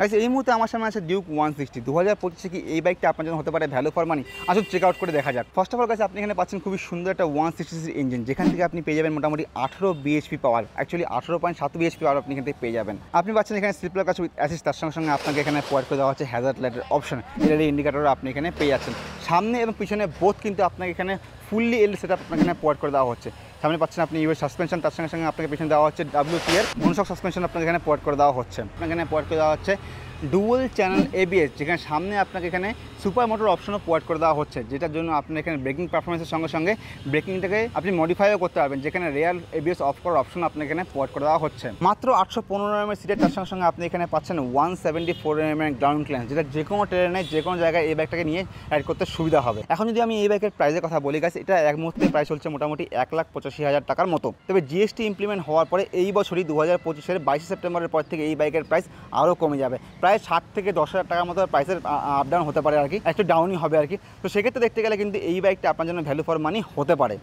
Guys এই মুহূর্তে আমার সামনে আছে ডিউক 160 2025 কি এই বাইকটা আপনার জন্য হতে পারে ভ্যালু ফর মানি। আসুন চেক আউট করে দেখা যাক। ফার্স্ট অফ অল গাইস আপনি এখানে পাচ্ছেন খুবই সুন্দর একটা 160 সিসির ইঞ্জিন, যেখান থেকে আপনি পেয়ে যাবেন মোটামুটি 18 বিএইচপি পাওয়ার, অ্যাকচুয়ালি 18.7 বিএইচপি পাওয়ার আপনি এখান থেকে পেয়ে যাবেন। আপনি পাচ্ছেন এখানে স্লিপার কাছে উইথ অ্যাসিস্ট, তার সঙ্গে সঙ্গে আপনাকে এখানে প্রোভাইড করে দেওয়া হচ্ছে হ্যাজার্ড লাইটের অপশন, এলইডি ইন্ডিকেটর আপনি এখানে পেয়ে যাচ্ছেন। সামনে এবং পিছনে বোথ কিন্তু আপনাকে এখানে ফুললি এলইডি সেটআপ আপনাকে এখানে প্রোভাইড করে দেওয়া হচ্ছে। সামনে পাচ্ছেন আপনি ইউএস সাসপেনশন, তার সঙ্গে সঙ্গে আপনাকে পিছনে দেওয়া হচ্ছে WT এর মনোশক সাসপেনশন আপনাকে এখানে প্রোভাইড করে দেওয়া হচ্ছে। আপনাকে এখানে প্রোভাইড করে দেওয়া হচ্ছে ডুয়াল চ্যানেল ABS, যেখানে সামনে আপনাকে এখানে সুপার মোটর অপশনও প্রোভাইড করে দেওয়া হচ্ছে, যেটার জন্য আপনি এখানে ব্রেকিং পারফরমেন্সের সঙ্গে সঙ্গে ব্রেকিংটাকে আপনি মডিফাইও করতে পারবেন, যেখানে রিয়াল ABS অফ করার অপশন আপনাকে এখানে প্রোভাইড করে দেওয়া হচ্ছে। মাত্র 815 mm সিটের, তার সঙ্গে সঙ্গে আপনি এখানে পাচ্ছেন 174 mm গ্রাউন্ড ক্লিয়ারেন্স, যেটা যে কোনো ট্রেনে যে কোনো জায়গায় এই বাইকটাকে নিয়ে রাইড করতে সুবিধা হবে। এখন যদি আমি এই বাইকের প্রাইসের কথা বলি গাইস, এটা এক মুহূর্তে প্রাইস চলছে মোটামুটি 1,85,000 টাকার মতো। তবে জিএসটি ইমপ্লিমেন্ট হওয়ার পরে এই বছরই 2025-এর 22 সেপ্টেম্বরের পর থেকে এই বাইকের প্রাইস আরও কমে যাবে, প্রায় 60 থেকে 10,000 টাকার মতো প্রাইসের আপ ডাউন হতে পারে আর কি, একটু ডাউনই হবে আর কি। তো সেক্ষেত্রে দেখতে গেলে কিন্তু এই বাইকটা আপনার জন্য ভ্যালু ফর মানি হতে পারে।